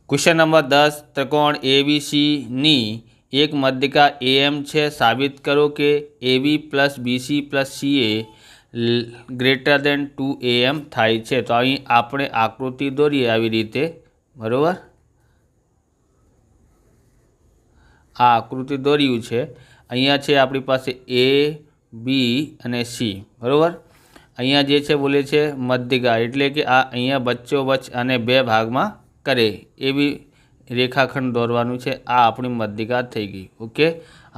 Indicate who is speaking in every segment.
Speaker 1: Question number 10 त्रिकोण ABC नी एक मध्यिका AM है। साबित करो कि AB plus BC plus CA greater than 2AM थाय छे। तो अहीं आपणे आकृति दौरीए आवी रीते, बरोबर। आ आकृति दौर्યું છે। અહીંયા છે આપણી પાસે A, B અને C, બરાબર। અહીંયા જે છે બોલે છે મધ્યગા, એટલે કે આ અહીંયા વચ્ચોવચ્ચ અને બે ભાગમાં કરે એવી રેખાખંડ દોરવાનું છે। આ આપણી મધ્યગા થઈ ગઈ, ઓકે।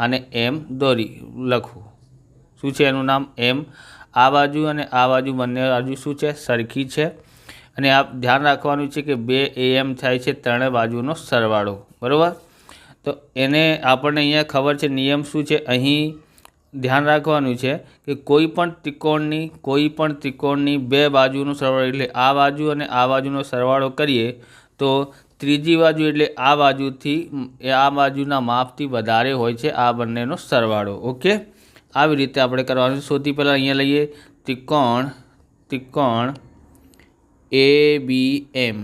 Speaker 1: આને M દોરી લખવું, શું છે એનું નામ M। આ બાજુ અને આ બાજુ બંને બાજુ શું છે સરખી છે। અને આ ધ્યાન રાખવાનું છે કે 2 AM થાય છે ત્રણે બાજુનો સરવાળો, બરાબર। तो एने आपने अहींया खबर है नियम शू है। अहीं ध्यान राखवानुं छे कि कोईपण त्रिकोणनी बे बाजुनो सरवाळो एटले आ बाजू अने आ बाजुनो सरवाळो करीए तो त्रीजी बाजू एटले आ बाजुथी आ बाजुना मापथी वधारे होय छे आ बंनेनो सरवाळो, ओके। आवी रीते आपणे करवानुं। सौथी पहेला अहींया लईए त्रिकोण ABM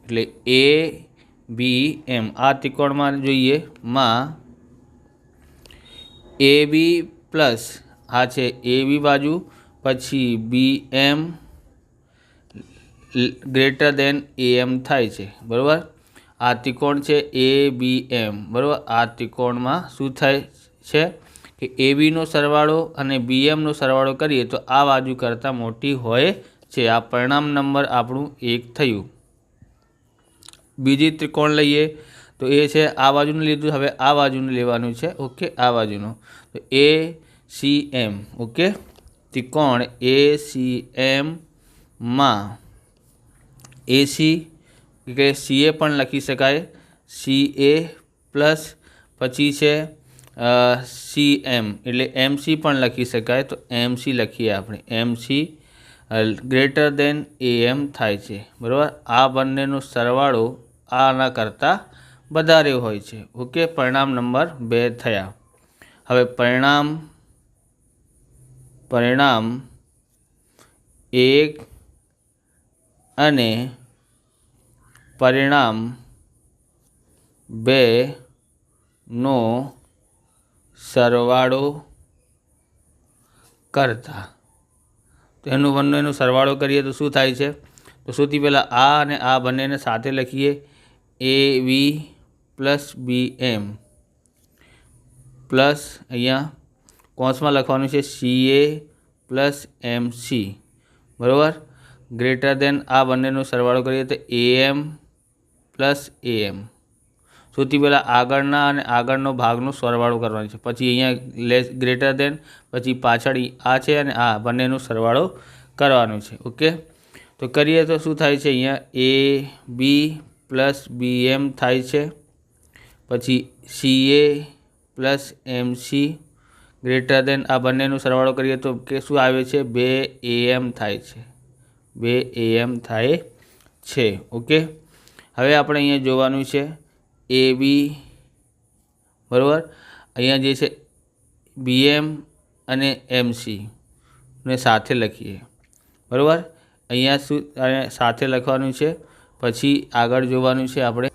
Speaker 1: एटले ABM। आ त्रिकोण में जोईए में AB प्लस आ छे AB बाजू, पछी BM ग्रेटर देन AM थाय छे, बराबर। आ त्रिकोण छे ABM, बराबर। आ त्रिकोण में शुं थाय छे कि AB नो सरवाळो अने BM नो सरवाळो करीए तो आ बाजू करता मोटी होय छे। आ परिणाम नंबर आपणुं 1 थयुं। बीजी त्रिकोण लईए तो ये है आ बाजुनु लीधुं, हवे आ बाजुनु लेवानुं छे, ओके। आ बाजुनु तो ACM, ओके। त्रिकोण ACM में AC के CA पण लखी शकाय, CA प्लस पछी छे CM एटले MC पण लखी शकाय। तो MC लखीए आपणे, MC ग्रेटर देन AM थाय छे, बराबर। आ बंनेनो सरवाळो आना करता वधारे होय छे, ओके। परिणाम नंबर 2 थया। हवे परिणाम 1 अने परिणाम 2 नो सरवाळो करता, तो एनु बंनेनो सरवाळो करीए तो शुं थाय छे। तो सौथी पहेला आ अने आ बंनेने साथे लखीए AB प्लस BM प्लस अहींया कौंसमां लखवानुं छे CA प्लस MC, बराबर। ग्रेटर देन आ बंनेनो सरवाळो करीए तो AM प्लस AM। सौथी पहेला आगळना अने आगळनो भागनो सरवाळो करवानो छे, पछी अहींया ग्रेटर देन, पछी पाछळ आ छे अने आ बंनेनो सरवाळो करवानो छे, ओके। तो करिए तो शुं थाय छे अहींया AB प्लस BM थाय छे, पछी CA plus MC greater than आ बंनेनो सरवाळो करीए तो के शुं आवे छे 2 AM थाय छे, 2 AM थाय छे, ओके। हवे आपणे अहींया जोवानुं छे AB, बराबर। अहींया जे छे BM अने MC ने साथे लखीए, बराबर। अहींया शुं साथे लखवानुं छे, पछी आगळ जोवानुं छे आपणे,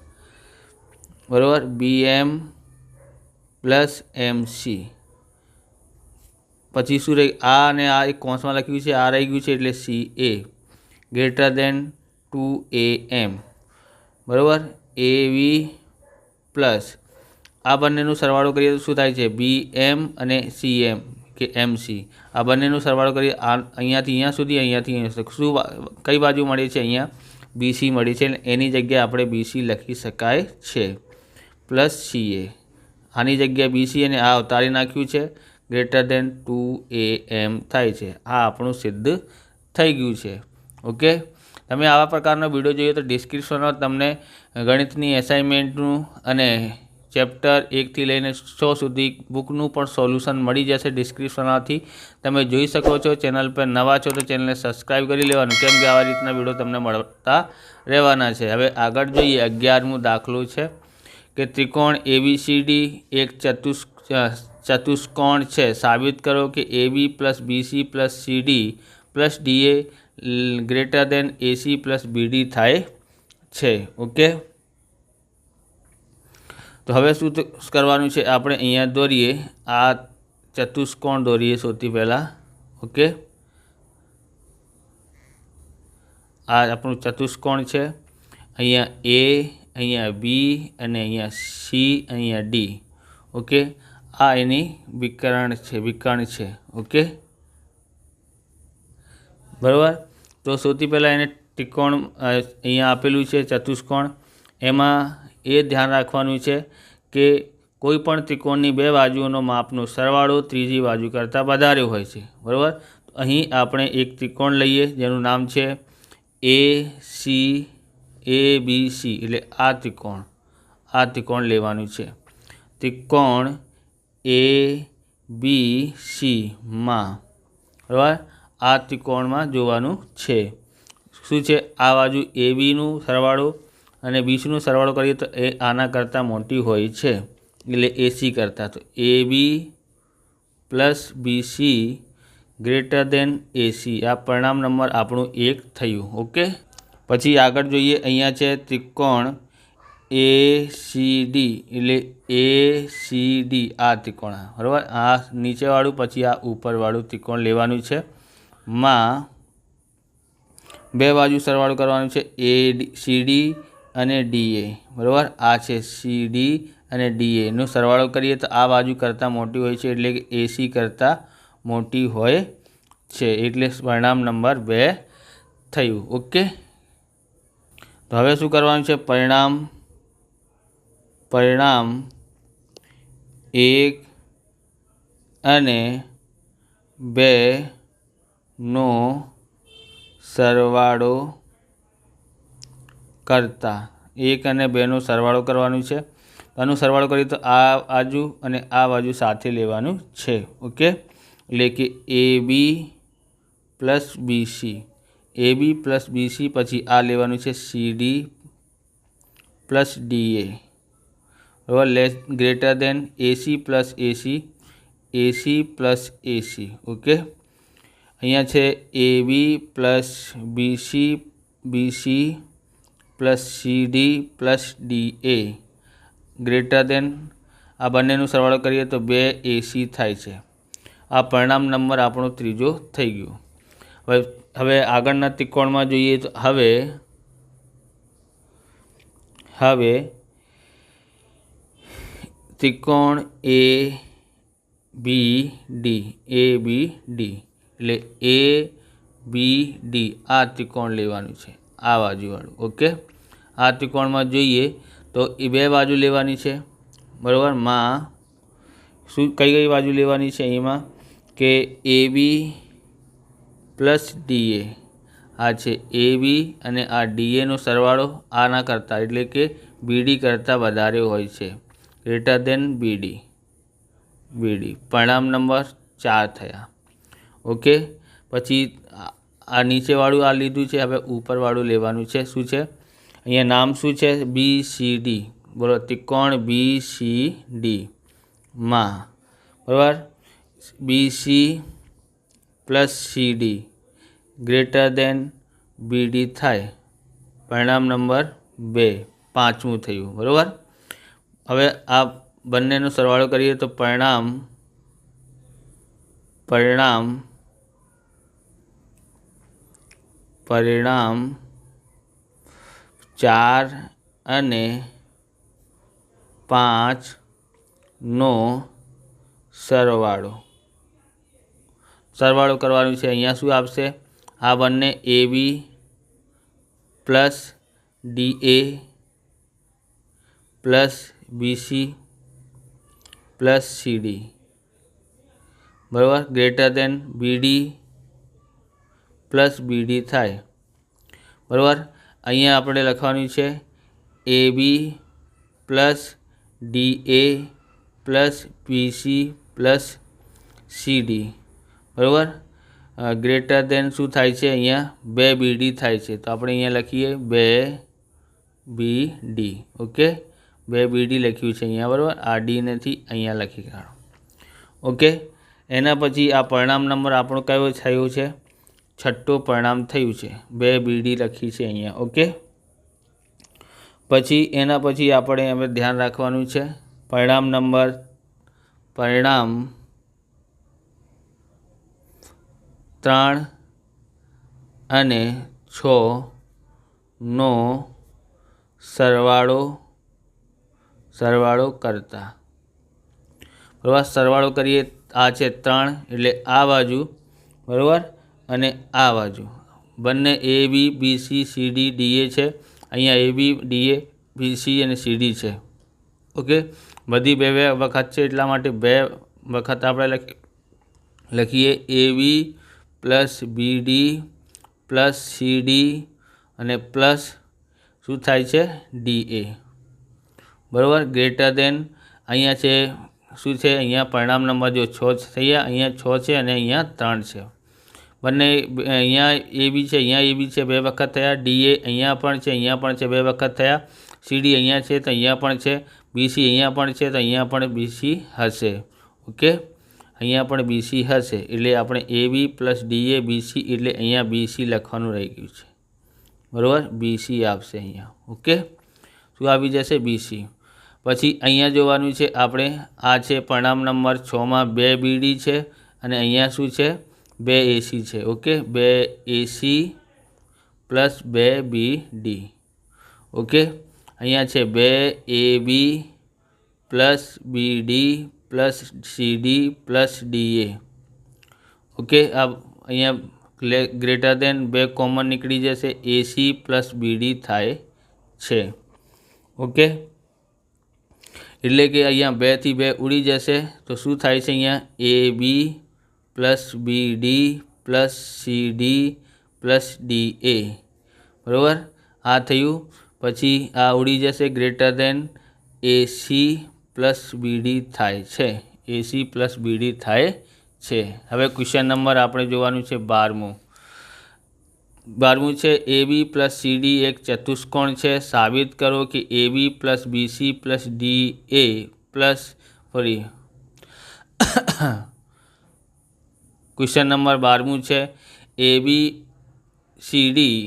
Speaker 1: बराबर। BM प्लस MC पछी शुं रही आ अने आ एक कौंसमां लख्युं छे, आ रही गयुं छे एटले CA ग्रेटर देन 2 AM, बराबर। AB प्लस आ बंनेनो सरवाळो करीए तो शुं थाय छे BM अने CM के MC। आ बंनेनो सरवाळो करीए अहींयाथी अहींया सुधी, अहींयाथी अहींया सुधी, शुं कई बाजू मळे छे अहींया BC मळी छे, एनी जग्याए आपणे BC लखी शकाय छे प्लस CA। आनी जग्याए BC अने आ उतारी नाख्युं छे, ग्रेटर देन 2 AM थाय छे। आ आपणुं सिद्ध थई गयुं छे, ओके। तमे आवा प्रकारनो विडियो जोईए तो डिस्क्रिप्शनमां तमने गणितनी एसाइनमेंटनुं अने चेप्टर 1 થી લઈને 100 સુધી બુકનું પણ સોલ્યુશન મળી જશે ડિસ્ક્રિપ્શનમાંથી, તમે જોઈ શકો છો। ચેનલ પર નવા છો તો ચેનલને સબસ્ક્રાઈબ કરી લેવાનું, કેમ કે આવા રીતના વિડીયો તમને મળતા રહેવાના છે। હવે આગળ જોઈએ 11મો દાખલો છે કે ત્રિકોણ ABCD એક ચતુષ્કોણ છે। સાબિત કરો કે AB plus BC plus CD plus DA greater than AC plus BD થાય છે, ઓકે। તો હવે શું કરવાનું છે, આપણે અહીંયા દોરીએ, આ ચતુષ્કોણ દોરીએ સૌથી પહેલાં. ઓકે, આ આપણું ચતુષ્કોણ છે. અહીંયા એ, અહીંયા બી અને અહીંયા સી, અહીંયા ડી. ઓકે, આ એની વિકર્ણ છે. ઓકે, બરાબર. તો સૌથી પહેલાં એને ત્રિકોણ અહીંયા આપેલું છે ચતુષ્કોણ, એમાં એ ધ્યાન રાખવાનું છે કે કોઈ પણ ત્રિકોણની બે બાજુઓનો માપનો સરવાળો ત્રીજી બાજુ કરતાં વધારે હોય છે. બરાબર. તો અહીં આપણે એક ત્રિકોણ લઈએ જેનું નામ છે ABC, એટલે આ ત્રિકોણ લેવાનું છે. ત્રિકોણ ABC માં, બરાબર, આ ત્રિકોણમાં જોવાનું છે શું છે, આ બાજુ ABનું સરવાળો અને BCનું સરવાળો કરીએ તો એ આના કરતાં મોટી હોય છે, એટલે AC કરતાં. તો AB plus BC greater than AC, આ પરિણામ નંબર આપણું 1 થયું. ઓકે, પછી આગળ જોઈએ. અહીંયા છે ત્રિકોણ ACD, એટલે ACD આ ત્રિકોણ, બરાબર. આ નીચેવાળું પછી આ ઉપરવાળું ત્રિકોણ લેવાનું છે. માં બે બાજુ સરવાળો કરવાનું છે, CD અને DA, બરાબર. આ છે CD અને DAનો સરવાળો કરીએ તો આ બાજુ કરતાં મોટી હોય છે, એટલે કે AC કરતાં મોટી હોય છે, એટલે પરિણામ નંબર 2 થયું. ઓકે, તો હવે શું કરવાનું છે, પરિણામ 1 અને 2 નો સરવાળો કરતા, 1 અને 2નો સરવાળો કરવાનું છે. આનો સરવાળો કરીએ તો આ બાજુ અને આ બાજુ સાથે લેવાનું છે. ઓકે, એટલે કે AB plus BC, AB plus BC, પછી આ લેવાનું છે CD પ્લસ DA, બરાબર, greater than AC plus AC, AC plus AC. Okay, અહીંયા છે AB plus BC, BC plus CD plus DA greater than, આ બંનેનો સરવાળો કરીએ તો 2 AC થાય છે. આ પરિણામ નંબર આપણો ત્રીજો થઈ ગયો. હવે આગળના ત્રિકોણમાં જોઈએ તો હવે ત્રિકોણ ABD, એટલે ABD આ ત્રિકોણ લેવાનું છે, આ બાજુવાળું. ઓકે, આ ત્રિકોણમાં જોઈએ તો એ બે બાજુ લેવાની છે, બરાબર. માં શું કઈ બાજુ લેવાની છે, એમાં કે AB પ્લસ DA, આ છે AB અને આ DAનો સરવાળો આના કરતાં, એટલે કે BD કરતાં વધારે હોય છે, ગ્રેટર દેન BD. પરિણામ નંબર 4 થયા. ઓકે, પછી આ નીચેવાળું આ લીધું છે, હવે ઉપરવાળું લેવાનું છે. શું છે, અહીંયા નામ શું છે, BCD, બરાબર. ત્રિકોણ BCD માં, બરાબર, BC plus CD greater than BD થાય. પરિણામ નંબર 2, 5મું થયું, બરાબર. હવે આ બંનેનો સરવાળો કરીએ તો પરિણામ 4 અને 5નો સરવાળો કરવાનું છે. અહીંયા શું આપશે, આ બંને AB plus DA plus BC plus CD, બરાબર, greater than BD plus BD થાય, બરાબર. અહીંયા આપણે લખવાનું છે AB plus DA plus BC plus CD, બરાબર, ગ્રેટર દેન શું થાય છે, અહીંયા 2 BD થાય છે. તો આપણે અહીંયા લખીએ 2 BD. ઓકે, 2 BD લખ્યું છે અહીંયા, બરાબર. આ D નથી, અહીંયા લખી કાઢો. ઓકે, એના પછી આ પરિણામ નંબર આપણો કયો થયો છે, 6થું પરિણામ થયું છે, 2 BD લખી છે અહીંયા. ઓકે, પછી એના પછી આપણે હવે ધ્યાન રાખવાનું છે પરિણામ 3 અને 6 નો સરવાળો કરતા, બરાબર. સરવાળો કરીએ, આ છે 3 એટલે આ બાજુ, બરાબર, અને આ બાજુ બંને A B B C C D D A છે. અહીંયા A B D A B C અને સી ડી છે. ઓકે, બધી બે વખત છે એટલા માટે 2 વખત આપણે લખીએ A B plus B D plus C D અને પ્લસ શું થાય છે ડી એ, બરાબર. ગ્રેટર દેન અહીંયા છે શું છે, અહીંયા પરિણામ નંબર જો 6 થયા, અહીંયા 6 છે અને અહીંયા 3 છે. બંને અહીંયા એ બી છે, અહીંયા એ બી છે 2 વખત થયા. ડી એ અહીંયા પણ છે, અહીંયા પણ છે 2 વખત થયા. સી ડી અહીંયા છે તો અહીંયા પણ છે. બીસી અહીંયા પણ છે તો અહીંયા પણ બીસી હશે. ઓકે, અહીંયા પણ બીસી હશે એટલે આપણે એ બી પ્લસ ડી એ બીસી એટલે અહીંયા બીસી લખવાનું રહી ગયું છે, બરાબર. બીસી આવશે અહીંયા. ઓકે, શું આવી જશે બીસી. પછી અહીંયા જોવાનું છે આપણે, આ છે પરિણામ નંબર 6માં 2 બીડી છે અને અહીંયા શું છે 2 એસી છે. Okay, 2 AC plus 2 B D. Okay, અહીંયા છે 2 A B plus B D plus C D plus D A. Okay, આ અહીંયા ગ્રેટર દેન 2 કોમન નીકળી જશે, એસી પ્લસ બી ડી થાય છે. ઓકે, એટલે કે અહીંયા 2 થી 2 ઉડી જશે તો શું થાય છે, અહીંયા A B plus B D plus C D plus D A, બરાબર. આ થયું. પછી આ ઉડી જશે, greater than AC plus B D થાય છે, એસી પ્લસ બી ડી થાય છે. હવે ક્વેશ્ચન નંબર આપણે જોવાનું છે 12મું છે A B plus C D એક ચતુષ્કોણ છે. સાબિત કરો કે A B plus B C plus D A plus ફરી ક્વેશ્ચન નંબર 12મું છે એ બી સી ડી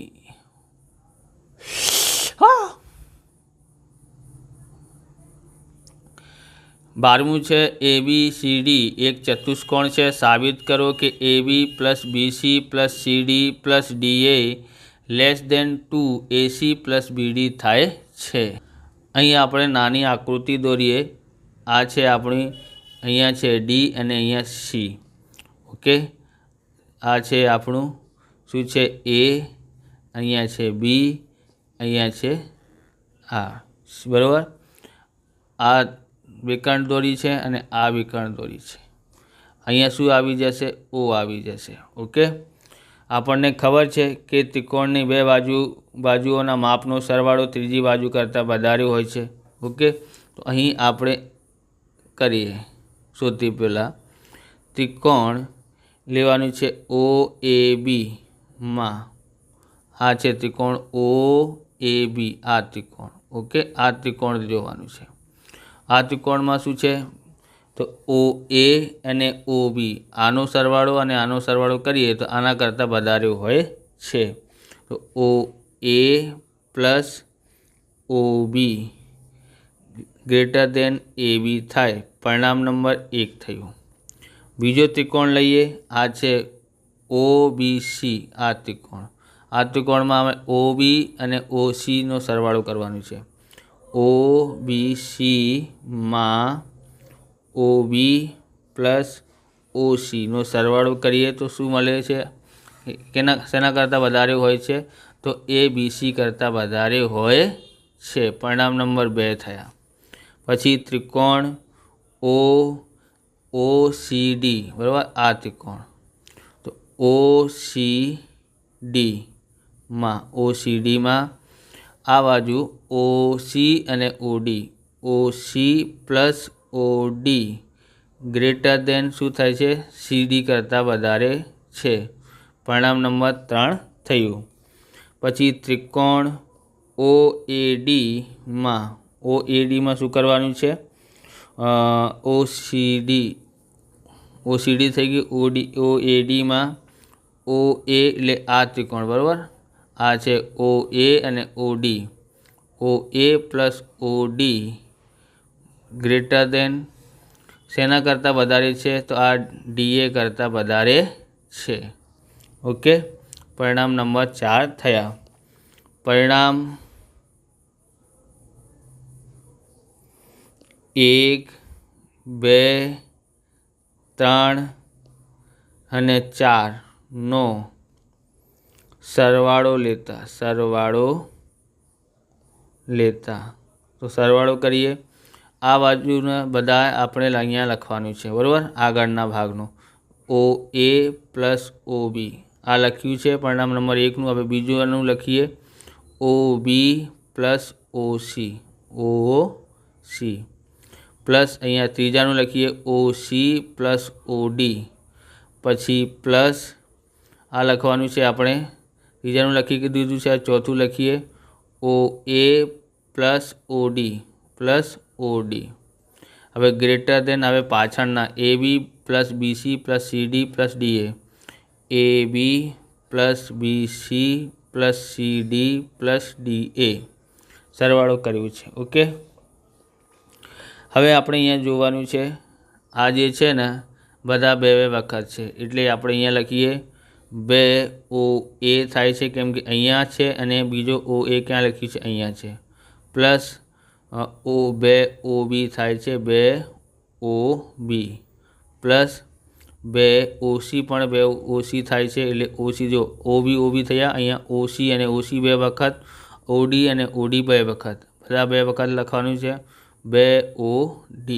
Speaker 1: 12મું છે એ બી સી ડી એક ચતુષ્કોણ છે. સાબિત કરો કે A B plus B C plus C D plus D A less than 2 AC plus B D થાય છે. અહીં આપણે નાની આકૃતિ દોરીએ. આ છે આપણી, અહીંયા છે ડી અને અહીંયા સી. ઓકે, આ છે આપણું શું છે એ, અહીંયા છે બી, અહીંયા છે આ, બરાબર. આ વિકર્ણ દોરી છે અને આ વિકર્ણ દોરી છે. અહીંયા શું આવી જશે, ઓ આવી જશે. ઓકે, આપણને ખબર છે કે ત્રિકોણની 2 બાજુઓના માપનો સરવાળો ત્રીજી બાજુ કરતાં વધારે હોય છે. ઓકે, તો અહીં આપણે કરીએ. સૌથી પહેલાં ત્રિકોણ લેવાનું છે ઓ એ બીમાં. આ છે ત્રિકોણ ઓ એ બી, આ ત્રિકોણ. ઓકે, આ ત્રિકોણ જોવાનું છે. આ ત્રિકોણમાં શું છે તો ઓ એ અને ઓ બી, આનો સરવાળો અને આનો સરવાળો કરીએ તો આના કરતાં વધારે હોય છે. તો ઓ એ પ્લસ ઓ બી ગ્રેટર દેન એ બી થાય. પરિણામ નંબર 1 થયું. બીજો ત્રિકોણ લઈએ. આ છે ઓ બી સી, આ ત્રિકોણ. આ ત્રિકોણમાં અમે ઓ બી અને ઓ સીનો સરવાળો કરવાનો છે. ઓ બી સીમાં ઓ બી પ્લસ ઓ સીનો સરવાળો કરીએ તો શું મળે છે, શેના કરતાં વધારે હોય છે તો એ બી સી કરતાં વધારે હોય છે. પરિણામ નંબર 2 થયા. પછી ત્રિકોણ ઓ ઓ સી ડી, બરાબર. આ ત્રિકોણ તો ઓ સી ડીમાં આ બાજુ ઓ સી અને O D, O C plus O D greater than શું થાય છે, સી ડી કરતાં વધારે છે. પરિણામ નંબર 3 થયું. પછી ત્રિકોણ ઓ એ ડીમાં શું કરવાનું છે, ઓ સી ડી થઈ ગયું. ઓ એ ડીમાં ઓ એ એટલે આ ત્રિકોણ, બરાબર. આ છે ઓ એ અને O D. OA plus OD greater than શેના કરતાં વધારે છે? તો આ DA કરતાં વધારે છે. ઓકે, પરિણામ નંબર 4 થયા. પરિણામ 1, 2, 3 અને 4નો સરવાળો લેતા તો સરવાળો કરીએ. આ બાજુના બધા આપણે અહીંયા લખવાનું છે, બરાબર. આગળના ભાગનું OA પ્લસ OB આ લખ્યું છે પરિણામ નંબર 1નું. હવે બીજુંનું લખીએ, OB પ્લસ OC પ્લસ અહીંયા ત્રીજાનું લખીએ OC પ્લસ OD, પછી પ્લસ આ લખવાનું છે આપણે, ત્રીજાનું લખી દીધું છે. આ ચોથું લખીએ OA plus OD plus OD. હવે ગ્રેટર દેન, હવે પાછળના AB plus BC plus CD plus DA, AB plus BC plus CD plus DA સરવાળો કર્યું છે. ઓકે, હવે આપણે અહીંયા જોવાનું છે, આ જે છે ને બધા બે વખત છે, એટલે આપણે અહીંયા લખીએ 2 OA થાય છે, કેમ કે અહીંયા છે, અને બીજો OA ક્યાં લખ્યું છે? અહીંયા છે. પ્લસ 2 OB થાય છે, 2 OB પ્લસ 2 OC પણ 2 OC થાય છે, એટલે OC જો OB થયા. અહીંયા OC અને OC બે વખત, OD અને OD બે વખત, બધા બે વખત લખવાનું છે. 2 OD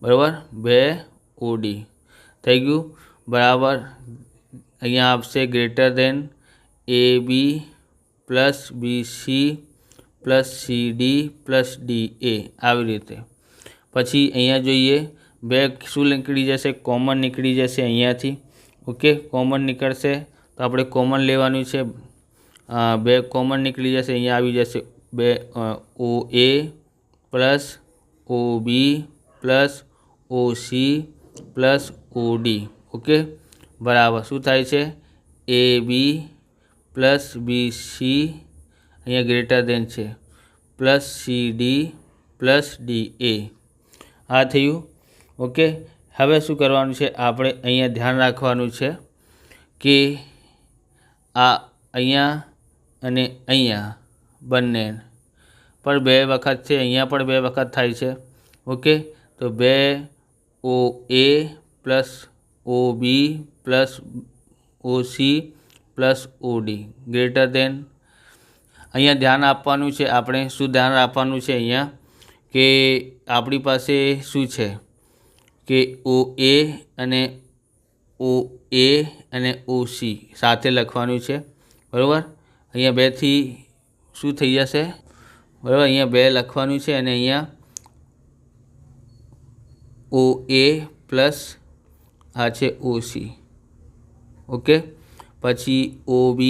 Speaker 1: બરાબર, 2 OD થઈ ગયું. બરાબર, અહીંયા આવશે greater than AB plus BC plus CD plus DA આવી રીતે. પછી અહીંયા જોઈએ, બે શું નીકળી જશે? કોમન નીકળી જશે અહીંયાથી. ઓકે, કોમન નીકળશે તો આપણે કોમન લેવાનું છે. 2 કોમન નીકળી જશે, અહીંયા આવી જશે 2 OA plus OB plus OC plus OD. Okay, બરાબર. શું થાય છે? AB પ્લસ BC અહીંયા ગ્રેટર દેન છે પ્લસ CD પ્લસ DA આ થયું. ઓકે, હવે શું કરવાનું છે? આપણે અહીંયા ધ્યાન રાખવાનું છે કે આ અહીંયા અને અહીંયા બંને પણ બે વખત છે, અહીંયા પણ બે વખત થાય છે. ઓકે, તો 2 OA plus OB plus OC plus OD greater દેન. અહીંયા ધ્યાન આપવાનું છે, આપણે શું ધ્યાન આપવાનું છે અહીંયા કે આપણી પાસે શું છે કે OA અને OC સાથે લખવાનું છે, બરાબર. અહીંયા 2થી શું થઈ જશે? બરાબર, અહીંયા 2 લખવાનું છે, અને અહીંયા OA પ્લસ આ છે OC. ઓકે, પછી OB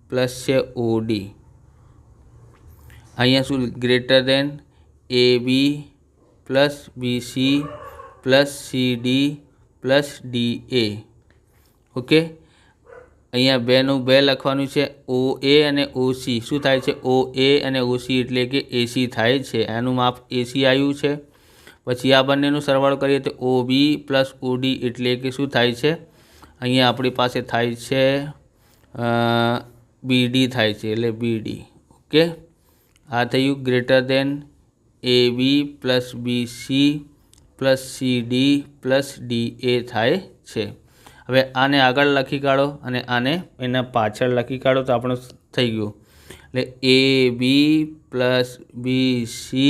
Speaker 1: પ્લસ છે OD. અહીંયા શું? Greater than AB plus BC plus CD plus DA. Okay, અહીંયા 2નું 2 લખવાનું છે. OA અને OC શું થાય છે? OA અને OC એટલે કે AC થાય છે, એનું માપ AC આવ્યું છે. પછી આ બંનેનું સરવાળો કરીએ તો OB પ્લસ OD એટલે કે શું થાય છે? અહીંયા આપણી પાસે થાય છે BD થાય છે, એટલે BD. ઓકે, આ થયું greater than AB plus BC plus CD plus DA થાય છે. હવે આને આગળ લખી કાઢો અને આને એના પાછળ લખી કાઢો તો આપણું થઈ ગયું. એટલે AB plus BC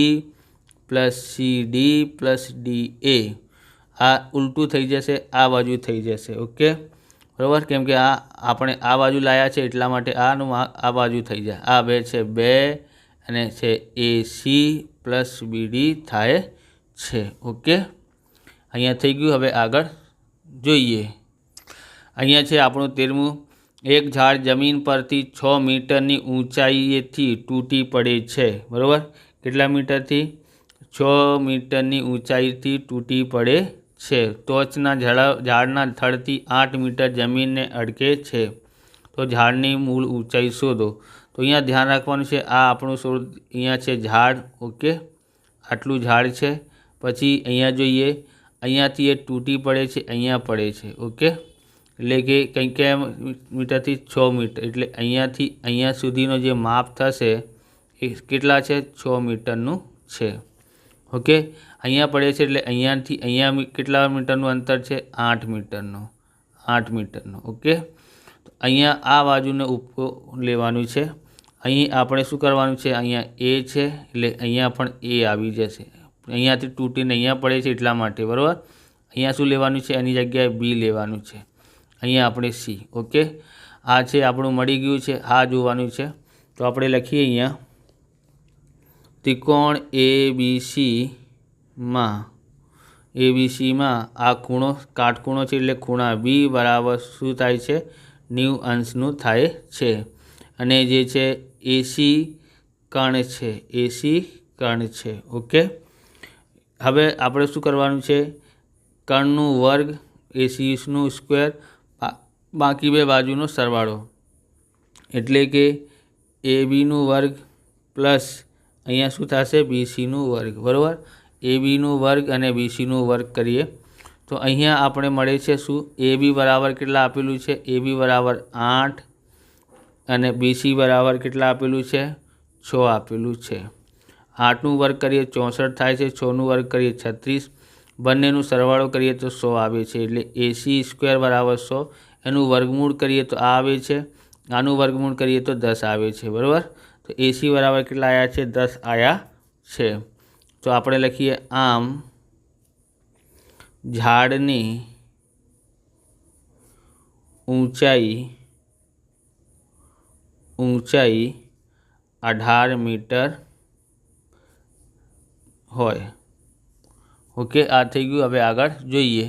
Speaker 1: plus CD plus DA આ ઉલટું થઈ જશે, આ બાજુ થઈ જશે. ઓકે, બરાબર, કેમ કે આ આપણે આ બાજુ લાવ્યા છે એટલા માટે આનું આ બાજુ થઈ જાય. આ 2 છે 2 અને છે AC પ્લસ BD થાય છે. ઓકે, અહીંયા થઈ ગયું. હવે આગળ જોઈએ. અહીંયા છે આપણું 13મું. એક ઝાડ જમીન પરથી 6 મીટરની ઊંચાઈએથી તૂટી પડે છે, બરાબર. કેટલા મીટરથી? 6 મીટરની ઊંચાઈથી તૂટી પડે છે. ટોચના ઝાડના થડથી 8 મીટર જમીનને અડકે છે, તો ઝાડની મૂળ ઊંચાઈ શોધો. તો तो अहींया ध्यान राखवानुं छे आ आपणुं स्रोत अहींया छे झाड़। ओके, आटલું ઝાડ છે। પછી અહીંયા જોઈએ, અહીંયાથી એ તૂટી પડે છે, અહીંયા પડે છે। ઓકે, એટલે કે કંઈક મીટરથી 6 મીટર, એટલે અહીંયાથી અહીંયા સુધીનો જે માપ થશે એ કેટલા છે? 6 મીટરનું છે। ઓકે, અહીંયા પડે છે એટલે અહીંયાથી અહીંયા કેટલા મીટરનું અંતર છે? 8 મીટરનું, 8 મીટરનું। ઓકે, તો અહીંયા આ બાજુને ઉપર લેવાનું છે। અહીં આપણે શું કરવાનું છે? અહીંયા એ છે એટલે અહીંયા પણ એ આવી જશે। અહીંયાથી તૂટીને અહીંયા પડે છે એટલા માટે, બરાબર। અહીંયા શું લેવાનું છે? એની જગ્યાએ બી લેવાનું છે, અહીંયા આપણે સી। ઓકે, આ છે આપણું મળી ગયું છે, આ જોવાનું છે। તો આપણે લખીએ અહીંયા ત્રિકોણ એબીસીમાં આ ખૂણો કાટખૂણો છે એટલે ખૂણા બી બરાબર શું થાય છે? 90 અંશનું થાય છે। અને જે છે એસી કર્ણ છે, એસી કર્ણ છે। ઓકે, હવે આપણે શું કરવાનું છે? કર્ણનું વર્ગ, એસીનું સ્ક્વેર, બાકી બે બાજુનો સરવાળો, એટલે કે એ બીનું વર્ગ પ્લસ અહીંયા શું થશે? બીસીનું વર્ગ, બરાબર। એ બીનું વર્ગ અને બીસીનું વર્ગ કરીએ તો અહીંયા આપણે મળે છે શું? એ બી બરાબર કેટલા આપેલું છે? એ બી બરાબર 8 અને બીસી બરાબર કેટલા આપેલું છે? 6 આપેલું છે। 8નું વર્ગ કરીએ 64 થાય છે, 6નું વર્ગ કરીએ 36, બંનેનું સરવાળો કરીએ તો 100 આવે છે। એટલે એસી સ્ક્વેર બરાબર 100, એનું વર્ગમૂળ કરીએ તો આ આવે છે, આનું વર્ગમૂળ કરીએ તો 10 આવે છે, બરાબર। તો એસી બરાબર કેટલા આવ્યા છે? 10 આવ્યા છે। તો આપણે લખીએ આમ ઝાડની ઊંચાઈ 18 મીટર હોય। ઓકે, આ થઈ ગયું। હવે આગળ જોઈએ।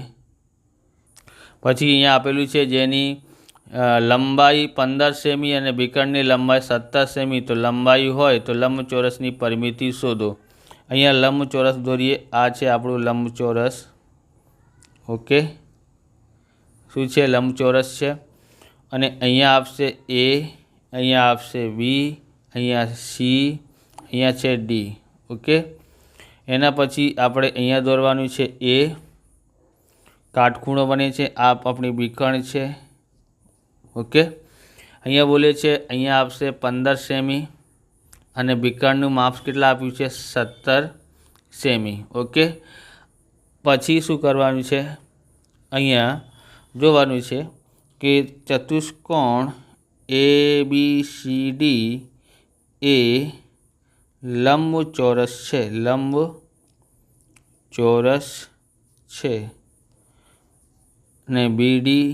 Speaker 1: પછી અહીંયા આપેલું છે જેની લંબાઈ 15 સેમી અને વિકર્ણની લંબાઈ 17 સેમી, તો લંબાઈ હોય તો લંબચોરસની પરિમિતિ શોધો। અહીંયા લંબચોરસ દોરીએ, આ છે આપણું લંબચોરસ। ઓકે, શું છે? લંબચોરસ છે। અને અહીંયા આપશે એ, અહીંયા આપશે બી, અહીંયા સી, અહીંયા છે ડી। ઓકે, એના પછી આપણે અહીંયા દોરવાનું છે એ, કાટખૂણો બને છે, આ આપણી વિકર્ણ છે। ઓકે, અહીંયા બોલે છે અહીંયા આપશે 15 સેમી અને વિકર્ણનું માપ કેટલા આપ્યું છે? 17 સેમી। ઓકે, પછી શું કરવાનું છે? અહીંયા જોવાનું છે કે ચતુષ્કોણ એ બી સી ડી એ લંબચોરસ છે, લંબચોરસ છે, અને બીડી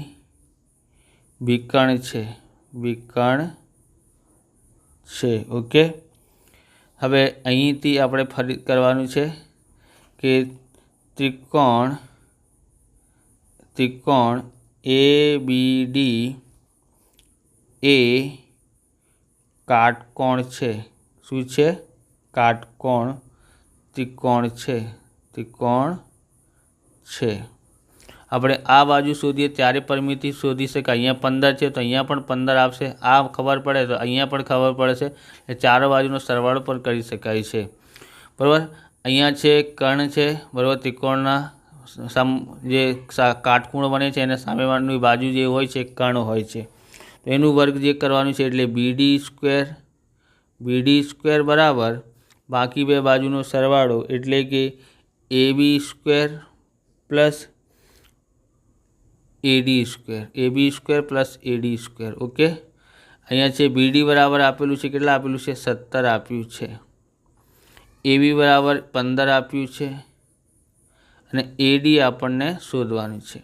Speaker 1: વિકર્ણ છે, વિકર્ણ છે। ઓકે, હવે અહીંથી આપણે ફરી કરવાનું છે કે ત્રિકોણ એ બી ડી એ કાટકોણ છે। શું છે? કાટકોણ, ત્રિકોણ છે, ત્રિકોણ છે। આપણે આ બાજુ શોધીએ ત્યારે પરિમિતિ શોધી શકાય। અહીંયા 15 છે તો અહીંયા પણ 15 આવશે, આ ખબર પડે તો અહીંયા પણ ખબર પડશે, એ ચારો બાજુનો સરવાળો પણ કરી શકાય છે, બરાબર। અહીંયા છે કર્ણ છે, બરાબર। ત્રિકોણના જે કાટખૂણો બને છે એના સામેની બાજુ જે હોય છે કર્ણ હોય છે, તો એનું વર્ગ જે કરવાનું છે એટલે બીડી સ્ક્વેર બરાબર બાકી બે બાજુનો સરવાળો, એટલે કે A B square plus eddy square plus eddy square. Okay, અહીંયા છે બીડી બરાબર આપેલું છે કેટલા આપેલું છે? 17 આપ્યું છે। એબી બરાબર 15 આપ્યું છે અને એડી આપણને શોધવાનું છે।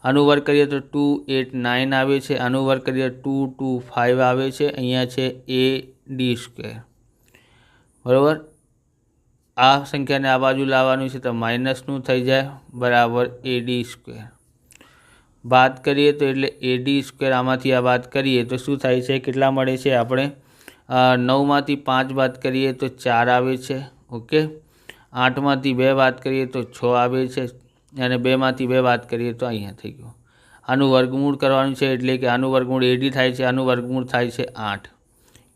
Speaker 1: આનું વર્ગ કરીએ તો 2 8 9 આવે છે, આનું વર્ગ કરીએ 2 2 5 આવે છે। અહીંયા છે એ ડી સ્ક્વેર, બરાબર। આ સંખ્યાને આ બાજુ લાવવાનું છે તો માઇનસનું થઈ જાય, બરાબર એડી સ્ક્વેર। બાદ કરીએ તો એટલે એડી સ્ક્વેર આમાંથી આ બાદ કરીએ તો શું થાય છે? કેટલા મળે છે? આપણે 9માંથી 5 બાદ કરીએ તો 4 આવે છે। ઓકે, 8માંથી 2 બાદ કરીએ તો 6 આવે છે અને 2માંથી 2 બાદ કરીએ તો અહીંયા થઈ ગયું। આનું વર્ગમૂળ કરવાનું છે એટલે કે આનું વર્ગમૂળ એડી થાય છે, આનું વર્ગમૂળ થાય છે 8,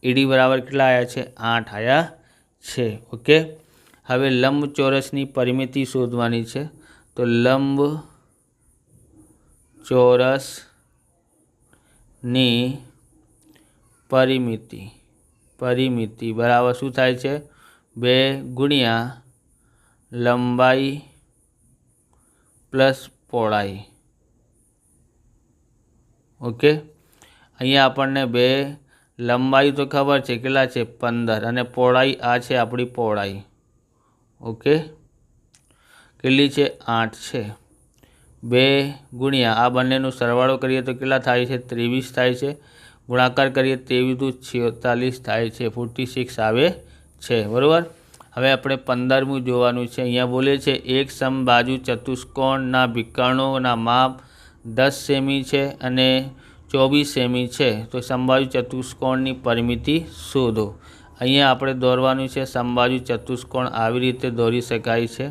Speaker 1: એડી બરાબર કેટલા આવ્યા છે? 8 આવ્યા છે. ઓકે, હવે લંબચોરસની પરિમિતિ શોધવાની છે. તો લંબચોરસની પરિમિતિ બરાબર શું થાય છે? 2 ગુણ્યા લંબાઈ પ્લસ પહોળાઈ. ઓકે, અહીંયા આપણને 2 લંબાઈ તો ખબર છે કેટલા છે? 15 અને પહોળાઈ આ છે આપણી પહોળાઈ. ઓકે, કેટલી છે? 8 છે. 2 ગુણ્યા આ બંનેનો સરવાળો કરીએ તો કેટલા થાય છે? 23 થાય છે. ગુણાકાર કરીએ 23 46 થાય છે. 46 આવે છે. બરાબર. હવે આપણે 15મું જોવાનું છે. અહીંયા બોલે છે એક સમબાજુ ચતુષ્કોણના વિકર્ણોના માપ 10 સેમી છે અને 24 સેમી છે. તો સમબાજુ ચતુષ્કોણની પરિમિતિ શોધો. અહીંયા આપણે દોરવાનું છે સમબાજુ ચતુષ્કોણ. આવી રીતે દોરી શકાય છે.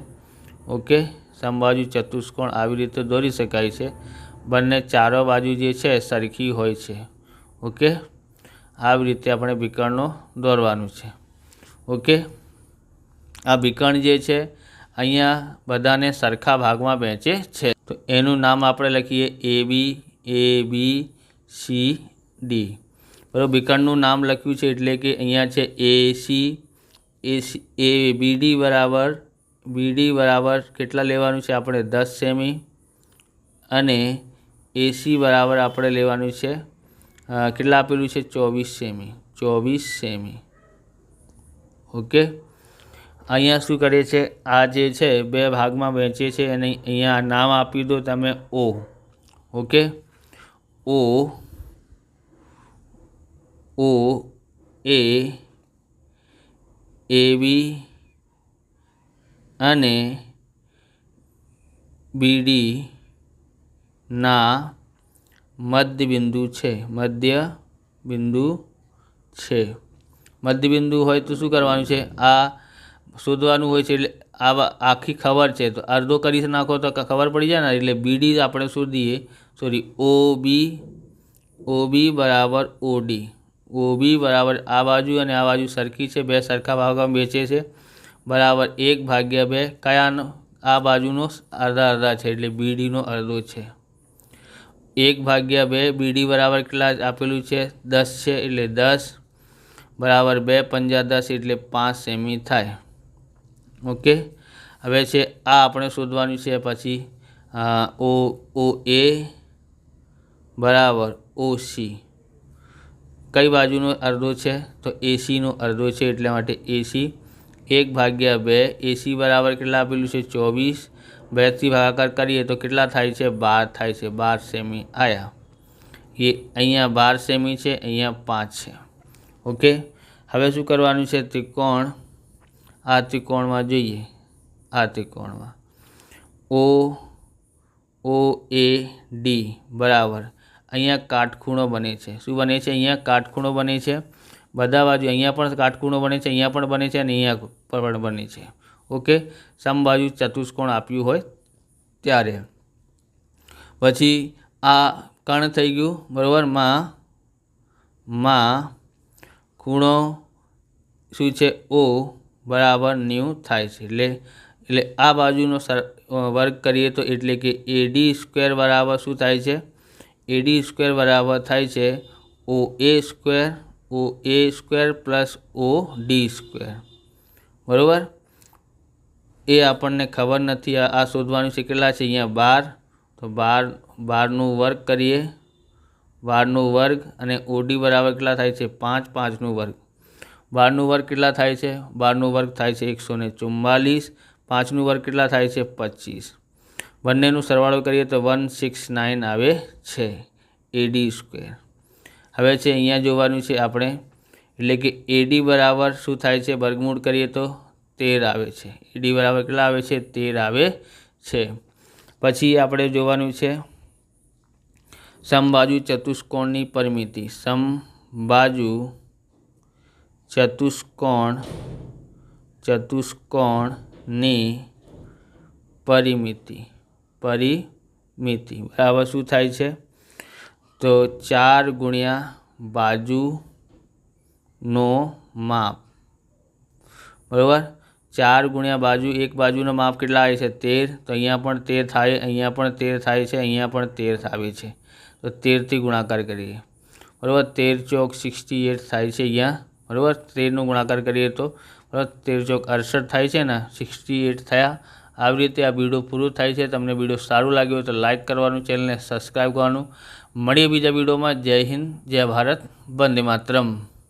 Speaker 1: ઓકે, સમબાજુ ચતુષ્કોણ આવી રીતે દોરી શકાય છે. બંને ચારો બાજુ જે છે સરખી હોય છે. ઓકે, આવી રીતે આપણે વિકર્ણો દોરવાનું છે. ઓકે, આ વિકર્ણ જે છે અહીંયા બધાને સરખા ભાગમાં વહેંચે છે. તો એનું નામ આપણે લખીએ ABCD. બરાબર, વિકર્ણનું નામ લખ્યું છે એટલે કે અહીંયા છે BD બરાબર કેટલા લેવાનું છે આપણે? 10 સેમી અને AC બરાબર આપણે લેવાનું છે કેટલા આપેલું છે? 24 સેમી. ઓકે, અહીંયા શું કરે છે? આ જે છે 2 ભાગમાં વહેંચે છે અને અહીંયા નામ આપી દો તમે O. ઓકે, AB અને BD ના મધ્યબિંદુ છે. મધ્યબિંદુ હોય તો શું કરવાનું છે? આ શોધવાનું હોય છે. એટલે આ આખી ખબર છે તો અડધો કરી નાખો તો ખબર પડી જાય ને. એટલે BD આપણે શોધીએ. OB બરાબર OD. OB બરાબર આ બાજુ અને આ બાજુ સરખી છે, 2 સરખા ભાગમાં વહેંચે છે. બરાબર 1/2 કયાનો? આ બાજુનો અડધા છે એટલે BDનો અડધો છે. 1/2 BD બરાબર કેટલા આપેલું છે? 10 છે એટલે 10 બરાબર 2 × 5 = 10 એટલે 5 સેમી થાય. ઓકે, હવે છે આ આપણે શોધવાનું છે. પછી OA બરાબર OC. કઈ બાજુનો અડધો છે? તો ACનો અડધો છે એટલે માટે AC. 1/2 AC બરાબર કેટલા આપેલું છે? 24. 2થી ભાગાકાર કરીએ તો કેટલા થાય છે? 12 થાય છે. 12 સેમી આવ્યા. અહીંયા 12 સેમી છે, અહીંયા 5 છે. ઓકે, હવે શું કરવાનું છે? ત્રિકોણ, આ ત્રિકોણમાં જોઈએ. આ ત્રિકોણમાં OAD બરાબર અહીંયા કાટખૂણો બને છે. શું બને છે? અહીંયા કાટખૂણો બને છે. બધા બાજુ અહીંયા પણ કાટખૂણો બને છે, અહીંયા પણ બને છે અને અહીંયા પણ બને છે. ઓકે, સમબાજુ ચતુષ્કોણ આપ્યું હોય ત્યારે. પછી આ કર્ણ થઈ ગયું. બરાબર, માં ખૂણો શું છે? O બરાબર 90 થાય છે. એટલે આ બાજુનો વર્ગ કરીએ તો એટલે કે AD² બરાબર શું થાય છે? AD² બરાબર થાય છે OA² પ્લસ OD². બરાબર, એ આપણને ખબર નથી. આ શોધવાનું છે. કેટલા છે? અહીંયા 12. તો 12નો વર્ગ કરીએ. 12નો વર્ગ અને OD બરાબર કેટલા થાય છે? 5. 5નો વર્ગ. 12નો વર્ગ કેટલા થાય છે? 12નો વર્ગ થાય છે 144. 5નો વર્ગ કેટલા થાય છે? 25. બંનેનો સરવાળો કરીએ તો 169 આવે છે AD². હવે છે અહીંયા જોવાનું છે આપણે. એટલે કે AD બરાબર શું થાય છે? વર્ગમૂળ કરીએ તો 13 આવે છે. AD બરાબર કેટલા આવે છે? 13 આવે છે. પછી આપણે જોવાનું છે સમબાજુ ચતુષ્કોણની પરિમિતિ. સમબાજુ ચતુષ્કોણની પરિમિતિ બરાબર શું થાય છે? તો 4 ગુણ્યા બાજુ નો માપ બરાબર 4 ગુણ્યા બાજુ એક બાજુનો માપ કેટલા આવે છે 13 તો અહીંયા પણ 13 થાય અહીંયા પણ 13 થાય છે અહીંયા પણ 13 આવે છે તો 13થી ગુણાકાર કરીએ બરાબર 13 ચોક 68 થાય છે અહીંયા બરાબર 13નો ગુણાકાર કરીએ તો બરાબર 13 ચોક 68 થાય છે ને 68 થયા આવી રીતે આ વિડીયો પૂરું થાય છે તમને વિડીયો સારું લાગ્યો હોય તો લાઇક કરવાનું ચેનલને સબસ્ક્રાઈબ કરવાનું મળીએ બીજા વિડીયોમાં જય હિન્દ જય ભારત વંદે માતરમ